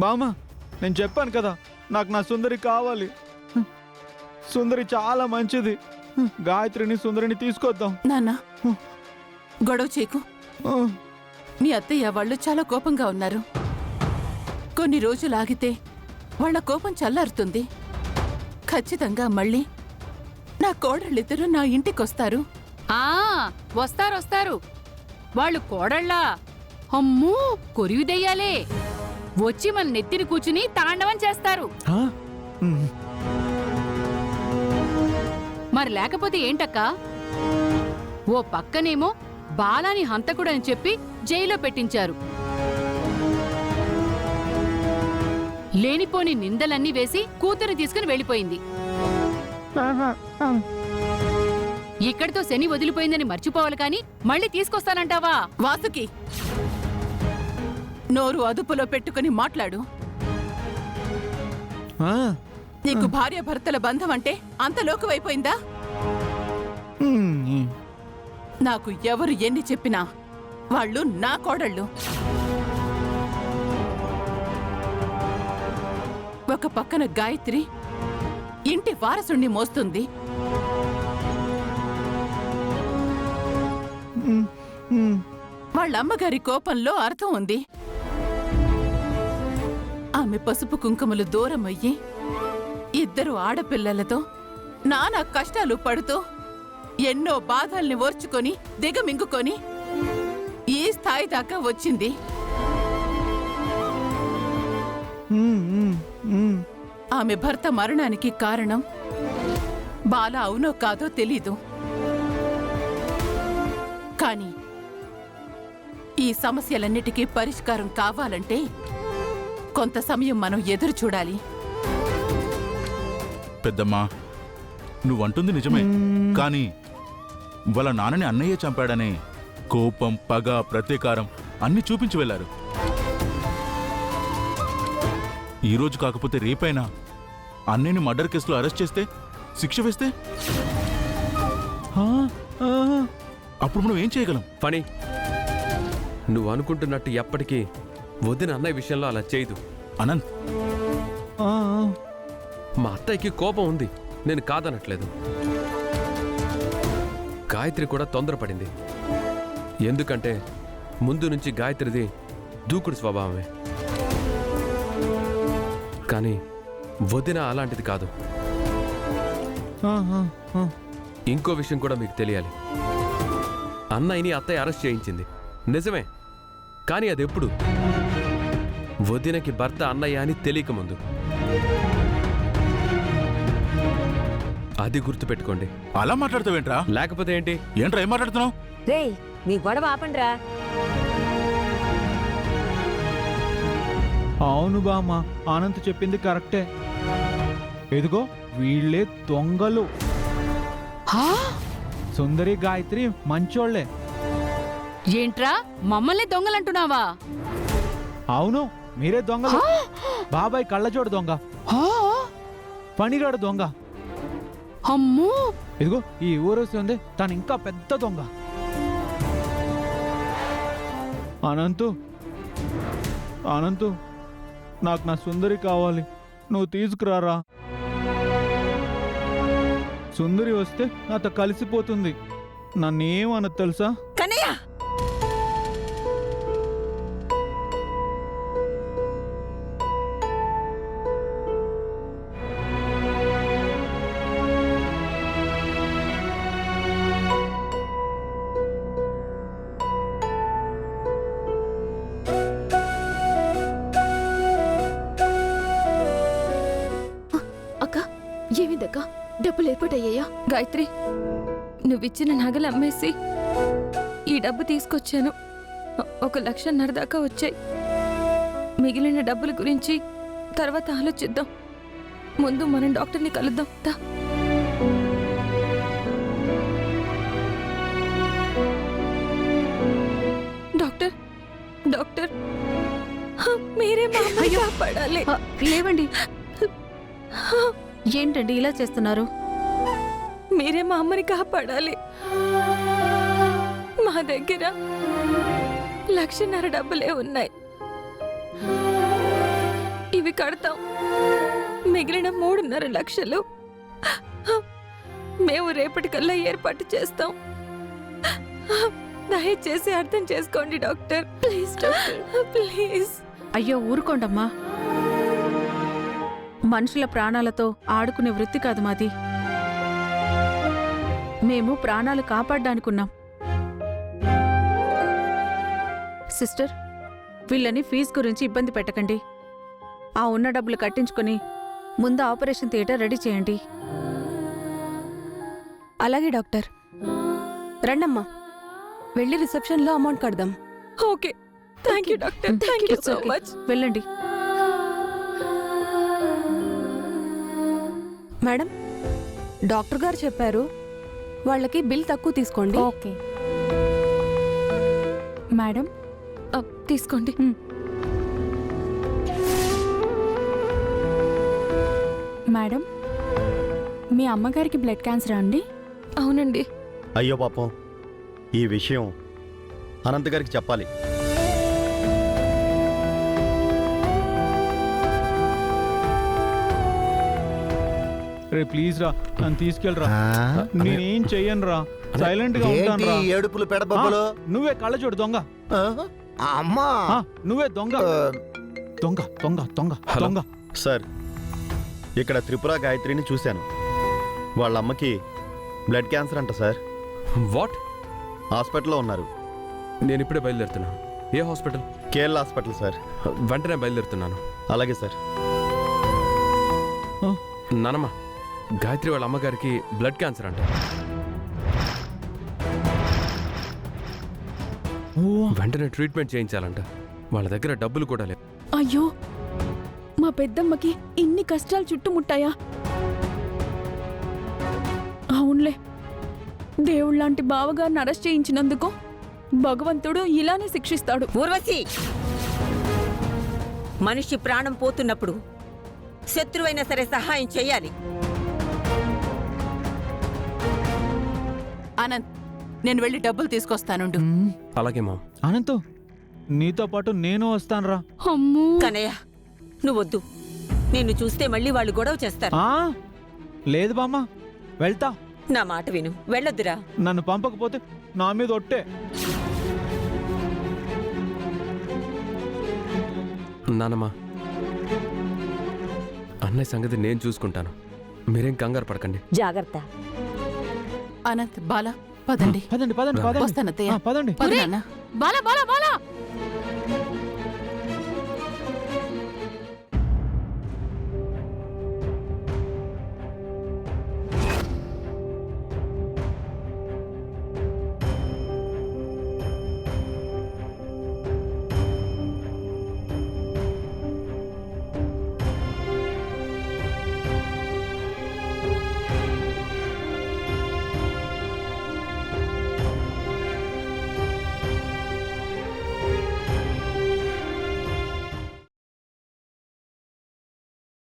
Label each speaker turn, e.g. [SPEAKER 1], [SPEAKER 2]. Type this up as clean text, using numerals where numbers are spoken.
[SPEAKER 1] బామ్మ, నేను చెప్పాను కదా నాకు నా సుందరి కావాలి. సుందరి చాలా మంచిది. గాయత్రిని సుందరిని తీసుకొద్దాం.
[SPEAKER 2] నాన్న, గొడవ చేయకు. మీ అత్తయ్య వాళ్ళు చాలా కోపంగా ఉన్నారు. కొన్ని రోజులు ఆగితే వాళ్ళ కోపం చల్లారుతుంది. ఖచ్చితంగా మళ్ళీ నా కోడళ్ళిద్దరూ నా ఇంటికొస్తారు.
[SPEAKER 3] వస్తారు. వాళ్ళు కోడళ్ళా? అమ్మూ, కొరివిదెయ్యాలే. వచ్చి మన నెత్తిని కూర్చుని తాండవం చేస్తారు. మరి లేకపోతే ఏంటక్కా? ఓ పక్కనేమో బాలాని హంతకుడని చెప్పి జైల్లో పెట్టించారు. లేనిపోని నిందలన్నీ వేసి కూతురు తీసుకుని వెళ్ళిపోయింది. ఇక్కడితో శని వదిలిపోయిందని మర్చిపోవాలి కాని మళ్ళీ తీసుకొస్తానంటావా?
[SPEAKER 2] వాసుకి, నోరు అదుపులో పెట్టుకుని మాట్లాడు. నీకు భార్యాభర్తల బంధం అంటే అంత లోకువైపోయిందా? నాకు ఎవరు ఎన్ని చెప్పినా వాళ్ళు నా కోడళ్ళు. ఒక పక్కన గాయత్రి ఇంటి వారసుణ్ణి మోస్తుంది. వాళ్ళమ్మగారి కోపంలో అర్థం ఉంది. ఆమె పసుపు కుంకుమలు దూరమయ్యి ఇద్దరు ఆడపిల్లలతో నానా కష్టాలు పడుతూ ఎన్నో బాధల్ని ఓర్చుకొని దిగమింగుకొని ఈ స్థాయి దాకా వచ్చింది. ఆమె భర్త మరణానికి కారణం బాల అవునో కాదో తెలీదు. కానీ ఈ సమస్యలన్నిటికీ పరిష్కారం కావాలంటే కొంత సమయం మనం ఎదురు చూడాలి.
[SPEAKER 4] పెద్దమ్మా, నువ్వంటుంది నిజమే. కానీ వాళ్ళ నాన్నని అన్నయ్య చంపాడనే కోపం, పగ, ప్రతీకారం అన్ని చూపించి వెళ్లారు. ఈరోజు కాకపోతే రేపైనా అన్నయ్యని మర్డర్ కేసులో అరెస్ట్ చేస్తే, శిక్ష వేస్తే అప్పుడు మనం ఏం చేయగలం?
[SPEAKER 5] ఫణి, నువ్వు అనుకుంటున్నట్టు ఎప్పటికీ వదిన అన్నయ్య విషయంలో అలా చేయదు.
[SPEAKER 4] అనంత్,
[SPEAKER 5] మా అత్తయ్యకి కోపం ఉంది, నేను కాదనట్లేదు. గాయత్రి కూడా తొందరపడింది. ఎందుకంటే ముందు నుంచి గాయత్రిది దూకుడు స్వభావమే. కానీ వదిన అలాంటిది కాదు. ఇంకో విషయం కూడా మీకు తెలియాలి. అన్నయ్యని అత్తయ్య అరెస్ట్ చేయించింది నిజమే, కానీ అదెప్పుడు? వదినకి భర్త అన్నయ్య అని తెలియకముందు. అది గుర్తుపెట్టుకోండి.
[SPEAKER 4] అలా మాట్లాడతావేంట్రా?
[SPEAKER 5] లేకపోతే ఏంటి?
[SPEAKER 4] ఏంట్రా ఏం మాట్లాడుతున్నావు?
[SPEAKER 6] రేయ్, మీ గొడవ ఆపండ్రా.
[SPEAKER 1] అవును బామ్మ, ఆనంద్ చెప్పింది కరెక్టే. ఎదుగో వీళ్ళే దొంగలు. సుందరి, గాయత్రి మంచోళ్లే.
[SPEAKER 3] ఏంట్రా మమ్మల్ని దొంగలంటున్నావా?
[SPEAKER 1] అవును, మీరే దొంగలు. బాబాయ్ కళ్ళజోడు దొంగ, పనిగాడు దొంగ.
[SPEAKER 3] అమ్మో,
[SPEAKER 1] ఇదిగో ఈ ఊరోసి ఉంది, తను ఇంకా పెద్ద దొంగ. అనంతు, నాకు నా సుందరి కావాలి, నువ్వు తీసుకురారా. సుందరి వస్తే నాతో కలిసిపోతుంది. నన్నేమన్నది తెలుసా?
[SPEAKER 6] కన్నయ్య,
[SPEAKER 7] ఏమిందక్క, డబ్బులు ఏర్పాటయ్యాయా? గాయత్రి, నువ్విచ్చిన నగలు అమ్మేసి ఈ డబ్బు తీసుకొచ్చాను. 1,50,000 దాకా వచ్చాయి. మిగిలిన డబ్బుల గురించి తర్వాత ఆలోచిద్దాం. ముందు మనం డాక్టర్ని కలుద్దాం. డాక్టర్, డాక్టర్, మీరే మా అమ్మని కాపాడాలి.
[SPEAKER 3] లేవండి. ఏంటండి ఇలా చేస్తున్నారు?
[SPEAKER 7] మీరే మా అమ్మని కాపాడాలి. మా దగ్గర 1,50,000 డబ్బులే ఉన్నాయి. అవి కడతాం. మిగిలిన 3.5 లక్షలు మేము రేపటికల్లా ఏర్పాటు చేస్తాం. దయచేసి అర్థం చేసుకోండి డాక్టర్. Please doctor, please.
[SPEAKER 8] అయ్యో ఊరుకోండమ్మా. మనుషుల ప్రాణాలతో ఆడుకునే వృత్తి కాదు మాది. మేము ప్రాణాలు కాపాడ్డానుకున్నాం. సిస్టర్, వీళ్ళని ఫీజు గురించి ఇబ్బంది పెట్టకండి. ఆ ఉన్న డబ్బులు కట్టించుకుని ముందు ఆపరేషన్ థియేటర్ రెడీ చేయండి.
[SPEAKER 7] అలాగే డాక్టర్. రండమ్మా, వెళ్ళి రిసెప్షన్లో అమౌంట్ కడదాం. Okay, thank you doctor. Thank you so much.
[SPEAKER 8] వెళ్ళండి.
[SPEAKER 7] మేడం, డాక్టర్ గారు చెప్పారు వాళ్ళకి బిల్ తక్కువ తీసుకోండి.
[SPEAKER 8] ఓకే మేడం,
[SPEAKER 7] తీసుకోండి.
[SPEAKER 8] మేడం, మీ అమ్మగారికి బ్లడ్ క్యాన్సర్ అండి?
[SPEAKER 7] అవునండి.
[SPEAKER 9] అయ్యో పాపం, ఈ విషయం అనంత్ గారికి చెప్పాలి.
[SPEAKER 1] రే ప్లీజ్ రా, నన్ను తీసుకెళ్ళరా. నేనేం చెయ్యను రా, సైలెంట్ గా ఉంటాను రా.
[SPEAKER 9] ఏడుపులు పెడబబ్బలు.
[SPEAKER 1] నువ్వే కళ్ళజోడు దొంగ.
[SPEAKER 9] అమ్మా,
[SPEAKER 1] నువ్వే దొంగ దొంగ దొంగ దొంగ దొంగ.
[SPEAKER 9] సార్, ఇక్కడ త్రిపుర గాయత్రిని చూశాను. వాళ్ళ అమ్మకి బ్లడ్ క్యాన్సర్ అంట సార్.
[SPEAKER 5] వాట్?
[SPEAKER 9] హాస్పిటల్లో ఉన్నారు.
[SPEAKER 5] నేను ఇప్పుడే బయలుదేరుతున్నాను. ఏ హాస్పిటల్?
[SPEAKER 9] KL hospital sir.
[SPEAKER 5] వెంటనే బయలుదేరుతున్నాను.
[SPEAKER 9] అలాగే సార్.
[SPEAKER 5] నానమ్మ, గాయత్రి వాళ్ళ అమ్మగారికి బ్లడ్ క్యాన్సర్ అంట. వెంటనే ట్రీట్మెంట్ చేయించాలంట. వాళ్ళ దగ్గర డబ్బులు కూడా లేవు.
[SPEAKER 8] అయ్యో, మా పెద్దమ్మకి ఇన్ని కష్టాలు చుట్టుముట్టాయా? అవునులే, దేవుళ్ళంటి బావగారిని అరెస్ట్ చేయించినందుకు భగవంతుడు ఇలానే శిక్షిస్తాడు.
[SPEAKER 6] ఊర్వశి, మనిషి ప్రాణం పోతున్నప్పుడు శత్రువైనా సరే సహాయం చేయాలి.
[SPEAKER 2] అనంత్, నేను వెళ్ళి డబ్బులు తీసుకొస్తానుండు.
[SPEAKER 5] అలాగే మామ్.
[SPEAKER 1] అనంత్, నీతో పాటు నేను వస్తానురా.
[SPEAKER 8] అమ్మూ,
[SPEAKER 6] కనయ్య, నువ్వొద్దు. నిన్ను చూస్తే మళ్ళీ వాళ్ళు గొడవ చేస్తారు.
[SPEAKER 1] లేదు బామ్మ, వెళ్తా.
[SPEAKER 6] నా మాట విను, వెళ్ళొద్దురా.
[SPEAKER 1] నన్ను పంపకపోతే నా మీద ఒట్టే.
[SPEAKER 5] నానమ్మ, అన్నయ్య సంగతి నేను చూసుకుంటాను. మీరేం కంగారు పడకండి.
[SPEAKER 6] జాగ్రత్త.
[SPEAKER 2] అనంత్, బాలా, పదండి.
[SPEAKER 1] పదండి పదండి పదండి.
[SPEAKER 2] వస్తానత్తయ్య.
[SPEAKER 1] పదండి.
[SPEAKER 2] పద నాన్న.
[SPEAKER 3] బాలా బాలా బాలా